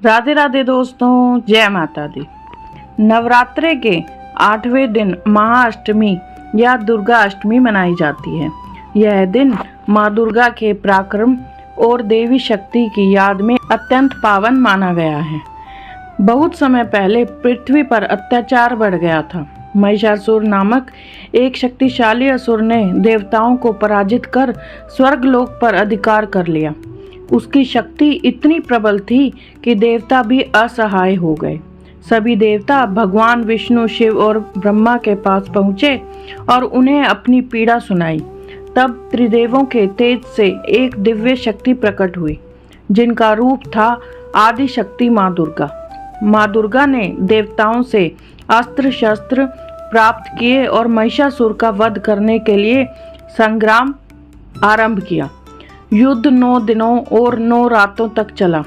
राधे राधे दोस्तों, जय माता दी। नवरात्रे के 8वें दिन महाअष्टमी या दुर्गा अष्टमी मनाई जाती है। यह दिन माँ दुर्गा के पराक्रम और देवी शक्ति की याद में अत्यंत पावन माना गया है। बहुत समय पहले पृथ्वी पर अत्याचार बढ़ गया था। महिषासुर नामक एक शक्तिशाली असुर ने देवताओं को पराजित कर स्वर्गलोक पर अधिकार कर लिया। उसकी शक्ति इतनी प्रबल थी कि देवता भी असहाय हो गए। सभी देवता भगवान विष्णु, शिव और ब्रह्मा के पास पहुँचे और उन्हें अपनी पीड़ा सुनाई। तब त्रिदेवों के तेज से एक दिव्य शक्ति प्रकट हुई, जिनका रूप था आदि शक्ति माँ दुर्गा। माँ दुर्गा ने देवताओं से अस्त्र शस्त्र प्राप्त किए और महिषासुर का वध करने के लिए संग्राम आरंभ किया। युद्ध 9 दिनों और 9 रातों तक चला।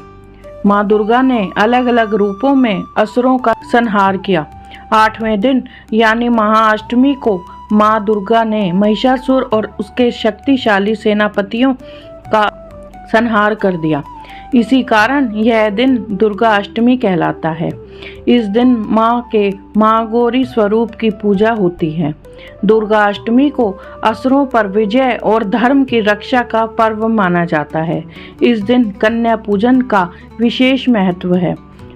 माँ दुर्गा ने अलग अलग रूपों में असुरों का संहार किया। 8वें दिन यानी महाअष्टमी को माँ दुर्गा ने महिषासुर और उसके शक्तिशाली सेनापतियों का संहार कर दिया। इसी कारण यह दिन दुर्गा अष्टमी कहलाता है। इस दिन माँ के महागौरी स्वरूप की पूजा होती है। दुर्गा अष्टमी को असुरों पर विजय और धर्म की रक्षा का पर्व माना जाता है। इस दिन कन्या पूजन का विशेष महत्व है।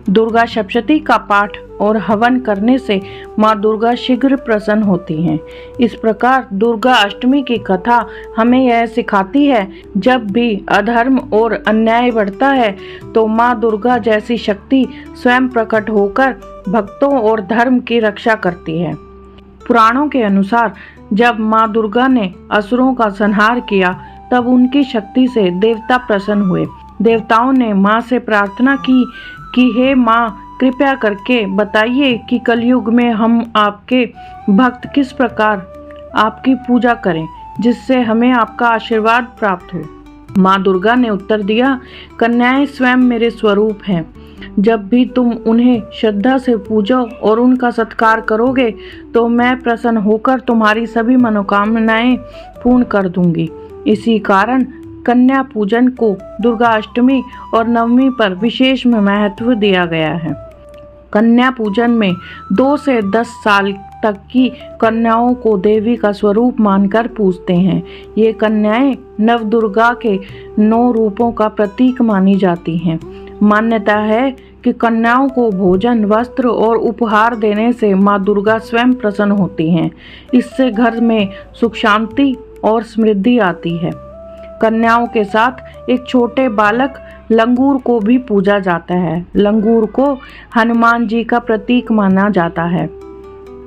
दुर्गा सप्तशती का पाठ और हवन करने से माँ दुर्गा शीघ्र प्रसन्न होती हैं। इस प्रकार दुर्गा अष्टमी की कथा हमें यह सिखाती है, जब भी अधर्म और अन्याय बढ़ता है तो माँ दुर्गा जैसी शक्ति स्वयं प्रकट होकर भक्तों और धर्म की रक्षा करती है। पुराणों के अनुसार जब माँ दुर्गा ने असुरों का संहार किया, तब उनकी शक्ति से देवता प्रसन्न हुए। देवताओं ने माँ से प्रार्थना की कि हे माँ, कृपया करके बताइए कि कलयुग में हम आपके भक्त किस प्रकार आपकी पूजा करें, जिससे हमें आपका आशीर्वाद प्राप्त हो। माँ दुर्गा ने उत्तर दिया, कन्याएं स्वयं मेरे स्वरूप हैं। जब भी तुम उन्हें श्रद्धा से पूजो और उनका सत्कार करोगे तो मैं प्रसन्न होकर तुम्हारी सभी मनोकामनाएं पूर्ण कर दूंगी। इसी कारण कन्या पूजन को दुर्गा अष्टमी और नवमी पर विशेष महत्व दिया गया है। कन्या पूजन में 2 से 10 साल तक की कन्याओं को देवी का स्वरूप मानकर पूजते हैं। ये कन्याएं नव दुर्गा के 9 रूपों का प्रतीक मानी जाती हैं। मान्यता है कि कन्याओं को भोजन, वस्त्र और उपहार देने से माँ दुर्गा स्वयं प्रसन्न होती हैं। इससे घर में सुख शांति और समृद्धि आती है। कन्याओं के साथ एक छोटे बालक लंगूर को भी पूजा जाता है। लंगूर को हनुमान जी का प्रतीक माना जाता है।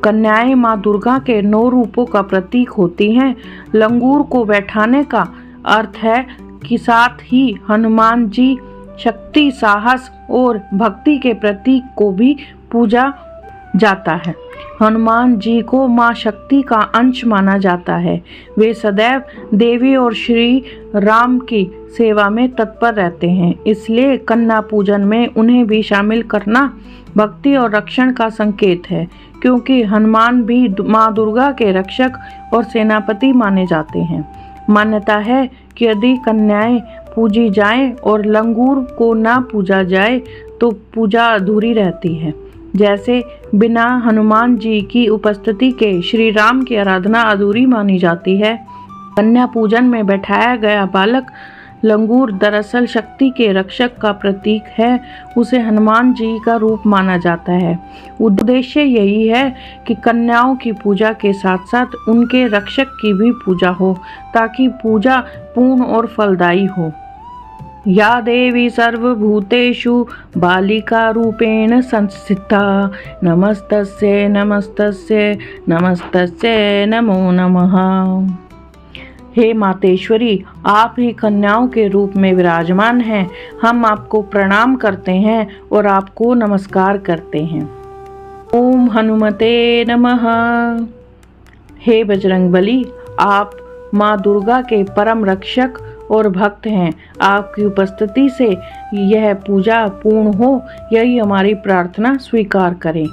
कन्याएं माँ दुर्गा के 9 रूपों का प्रतीक होती हैं। लंगूर को बैठाने का अर्थ है कि साथ ही हनुमान जी शक्ति, साहस और भक्ति के प्रतीक को भी पूजा जाता है। हनुमान जी को माँ शक्ति का अंश माना जाता है। वे सदैव देवी और श्री राम की सेवा में तत्पर रहते हैं। इसलिए कन्या पूजन में उन्हें भी शामिल करना भक्ति और रक्षण का संकेत है, क्योंकि हनुमान भी माँ दुर्गा के रक्षक और सेनापति माने जाते हैं। मान्यता है कि यदि कन्याएं पूजी जाएं और लंगूर को ना पूजा जाए तो पूजा अधूरी रहती है। जैसे बिना हनुमान जी की उपस्थिति के श्री राम की आराधना अधूरी मानी जाती है। कन्या पूजन में बैठाया गया बालक लंगूर दरअसल शक्ति के रक्षक का प्रतीक है। उसे हनुमान जी का रूप माना जाता है। उद्देश्य यही है कि कन्याओं की पूजा के साथ साथ उनके रक्षक की भी पूजा हो, ताकि पूजा पूर्ण और फलदायी हो। या देवी सर्वभूतेषु बालिका रूपेण संस्थिता, नमस्तस्यै नमस्तस्यै नमस्तस्यै नमो नमः। हे मातेश्वरी, आप ही कन्याओं के रूप में विराजमान हैं। हम आपको प्रणाम करते हैं और आपको नमस्कार करते हैं। ओम हनुमते नमः। हे बजरंगबली, आप माँ दुर्गा के परम रक्षक और भक्त हैं। आपकी उपस्थिति से यह पूजा पूर्ण हो, यही हमारी प्रार्थना स्वीकार करें।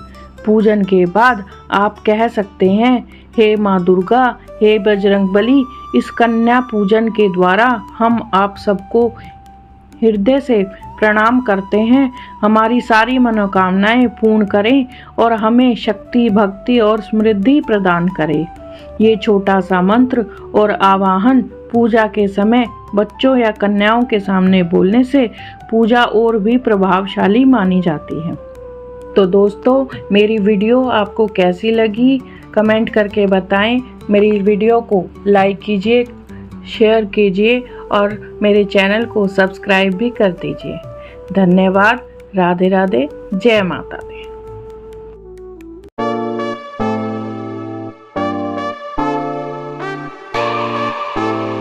पूजन के बाद आप कह सकते हैं, हे माँ दुर्गा, हे बजरंगबली, इस कन्या पूजन के द्वारा हम आप सबको हृदय से प्रणाम करते हैं हमारी सारी मनोकामनाएं पूर्ण करें और हमें शक्ति, भक्ति और समृद्धि प्रदान करे। ये छोटा सा मंत्र और आवाहन पूजा के समय बच्चों या कन्याओं के सामने बोलने से पूजा और भी प्रभावशाली मानी जाती है। तो दोस्तों, मेरी वीडियो आपको कैसी लगी कमेंट करके बताएं। मेरी वीडियो को लाइक कीजिए, शेयर कीजिए और मेरे चैनल को सब्सक्राइब भी कर दीजिए। धन्यवाद। राधे राधे। जय माता दी।